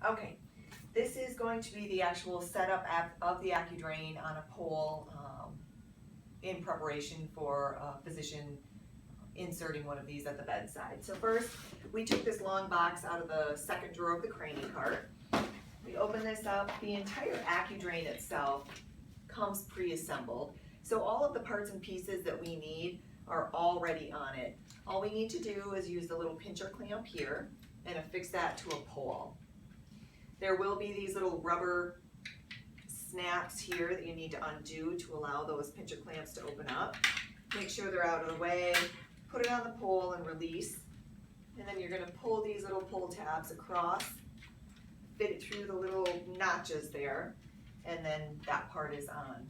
Okay, this is going to be the actual setup of the accudrain on a pole in preparation for a physician inserting one of these at the bedside. So first, we took this long box out of the second drawer of the craning cart. We open this up. The entire accudrain itself comes pre-assembled. So all of the parts and pieces that we need are already on it. All we need to do is use the little pincher clamp here and affix that to a pole. There will be these little rubber snaps here that you need to undo to allow those pincher clamps to open up. Make sure they're out of the way, put it on the pole and release. And then you're gonna pull these little pull tabs across, fit it through the little notches there, and then that part is on.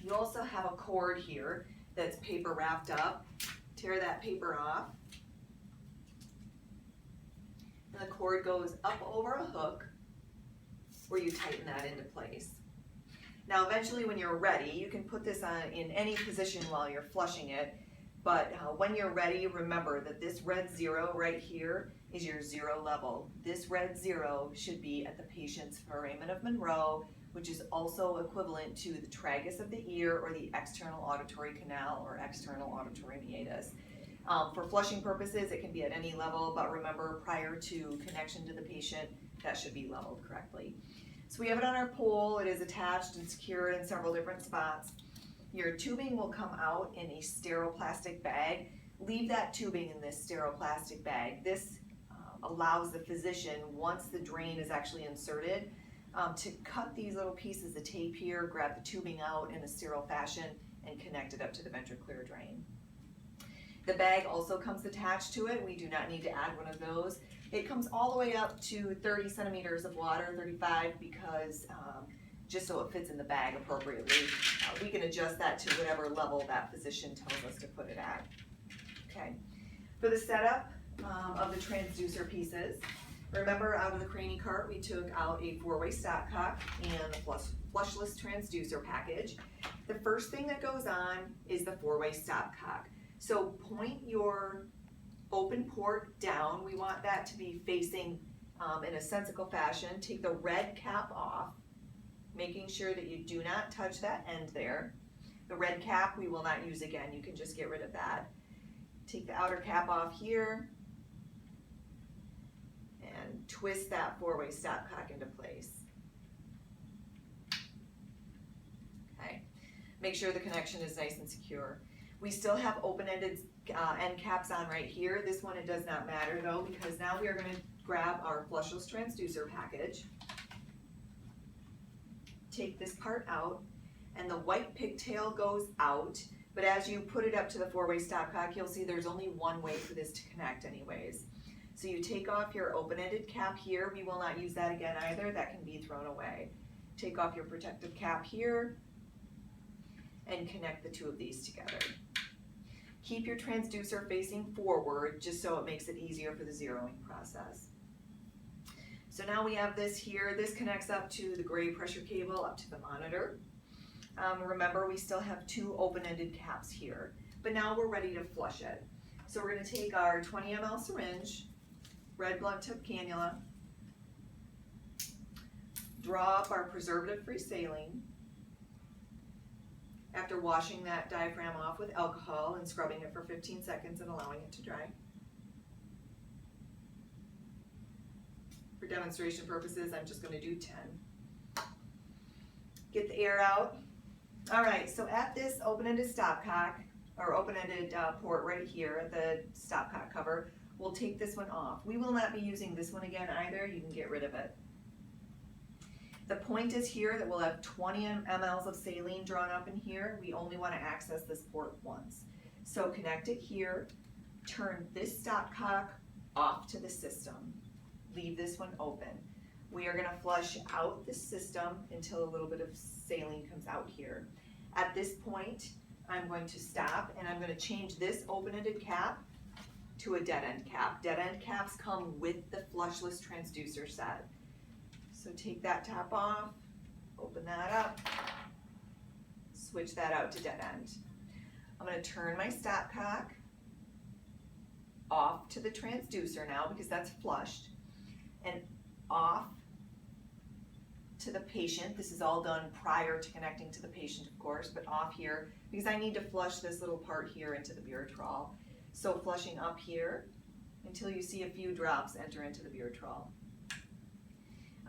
You also have a cord here that's paper wrapped up. Tear that paper off. And the cord goes up over a hook where you tighten that into place. Now eventually when you're ready, you can put this on in any position while you're flushing it, but when you're ready, remember that this red 0 right here is your 0 level. This red 0 should be at the patient's foramen of Monroe, which is also equivalent to the tragus of the ear or the external auditory canal or external auditory meatus. For flushing purposes, it can be at any level, but remember prior to connection to the patient, that should be leveled correctly. So we have it on our pole. It is attached and secured in several different spots. Your tubing will come out in a sterile plastic bag. Leave that tubing in this sterile plastic bag. This allows the physician, once the drain is actually inserted, to cut these little pieces of tape here, grab the tubing out in a sterile fashion, and connect it up to the ventricular drain. The bag also comes attached to it. We do not need to add one of those. It comes all the way up to 30 centimeters of water, 35, because just so it fits in the bag appropriately. We can adjust that to whatever level that physician tells us to put it at. Okay. For the setup of the transducer pieces, remember out of the craning cart we took out a 4-way stopcock and the flushless transducer package. The first thing that goes on is the 4-way stopcock. So point your open port down. We want that to be facing in a sensical fashion. Take the red cap off, making sure that you do not touch that end there. The red cap we will not use again. You can just get rid of that. Take the outer cap off here and twist that 4-way stopcock into place. Okay. Make sure the connection is nice and secure. We still have open-ended end caps on right here. This one, it does not matter though, because now we are going to grab our flushless transducer package, take this part out, and the white pigtail goes out, but as you put it up to the 4-way stopcock, you'll see there's only one way for this to connect anyways. So you take off your open-ended cap here. We will not use that again either. That can be thrown away. Take off your protective cap here and connect the two of these together. Keep your transducer facing forward just so it makes it easier for the zeroing process. So now we have this here. This connects up to the gray pressure cable up to the monitor. Remember, we still have 2 open-ended caps here, but now we're ready to flush it. So we're going to take our 20 ml syringe, red blunt tip cannula, draw up our preservative-free saline. After washing that diaphragm off with alcohol and scrubbing it for 15 seconds and allowing it to dry. For demonstration purposes, I'm just going to do 10. Get the air out. All right, so at this open-ended stopcock, or open-ended port right here at the stopcock cover, we'll take this one off. We will not be using this one again either. You can get rid of it. The point is here that we'll have 20 mLs of saline drawn up in here. We only want to access this port once. So connect it here, turn this stopcock off to the system. Leave this one open. We are going to flush out the system until a little bit of saline comes out here. At this point, I'm going to stop and I'm going to change this open-ended cap to a dead-end cap. Dead-end caps come with the flushless transducer set. So take that top off, open that up, switch that out to dead end. I'm going to turn my stopcock off to the transducer now because that's flushed, and off to the patient. This is all done prior to connecting to the patient, of course, but off here, because I need to flush this little part here into the beer trawl. So flushing up here until you see a few drops enter into the beer trawl.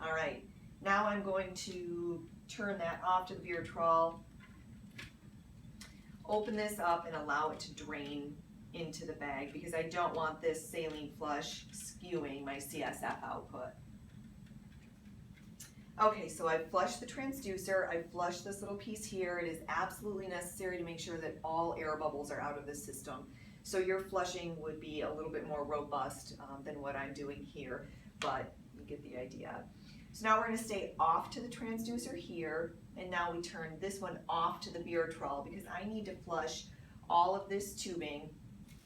All right, now I'm going to turn that off to the beer trawl, open this up and allow it to drain into the bag because I don't want this saline flush skewing my CSF output. Okay, so I've flushed the transducer, I've flushed this little piece here. It is absolutely necessary to make sure that all air bubbles are out of the system. So your flushing would be a little bit more robust than what I'm doing here, but you get the idea. So now we're going to stay off to the transducer here, and now we turn this one off to the beer trawl because I need to flush all of this tubing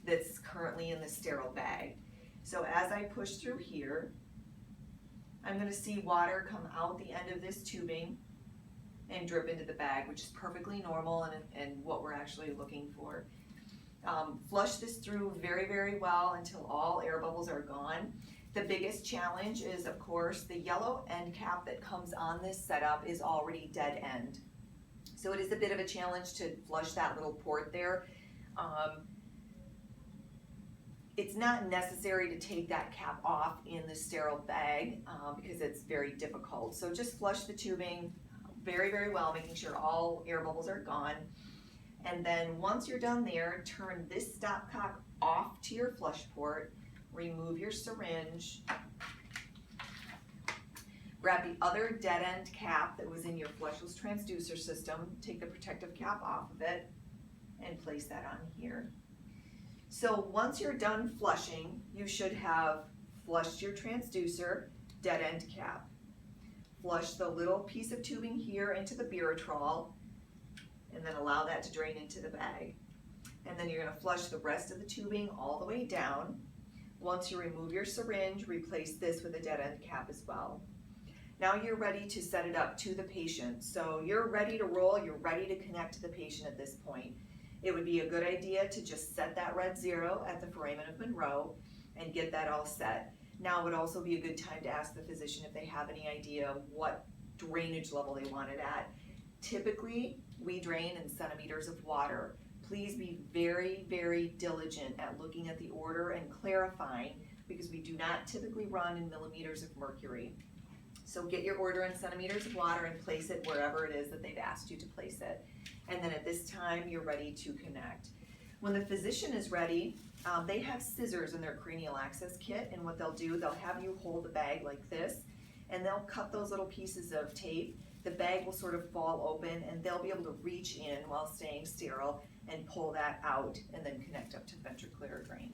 that's currently in the sterile bag. So as I push through here, I'm going to see water come out the end of this tubing and drip into the bag, which is perfectly normal and what we're actually looking for. Flush this through very, very well until all air bubbles are gone. The biggest challenge is, of course, the yellow end cap that comes on this setup is already dead end. So it is a bit of a challenge to flush that little port there. It's not necessary to take that cap off in the sterile bag because it's very difficult. So just flush the tubing very, very well, making sure all air bubbles are gone. And then once you're done there, turn this stopcock off to your flush port, remove your syringe, grab the other dead end cap that was in your flushless transducer system, take the protective cap off of it, and place that on here. So once you're done flushing, you should have flushed your transducer, dead end cap. Flush the little piece of tubing here into the beer trawl, and then allow that to drain into the bag. And then you're going to flush the rest of the tubing all the way down. Once you remove your syringe, replace this with a dead end cap as well. Now you're ready to set it up to the patient. So you're ready to roll, you're ready to connect to the patient at this point. It would be a good idea to just set that red 0 at the foramen of Monroe and get that all set. Now it would also be a good time to ask the physician if they have any idea what drainage level they want it at. Typically, we drain in centimeters of water. Please be very, very diligent at looking at the order and clarifying because we do not typically run in millimeters of mercury. So get your order in centimeters of water and place it wherever it is that they've asked you to place it. And then at this time, you're ready to connect. When the physician is ready, they have scissors in their cranial access kit, and what they'll do, they'll have you hold the bag like this, and they'll cut those little pieces of tape. The bag will sort of fall open, and they'll be able to reach in while staying sterile and pull that out, and then connect up to the ventricular drain.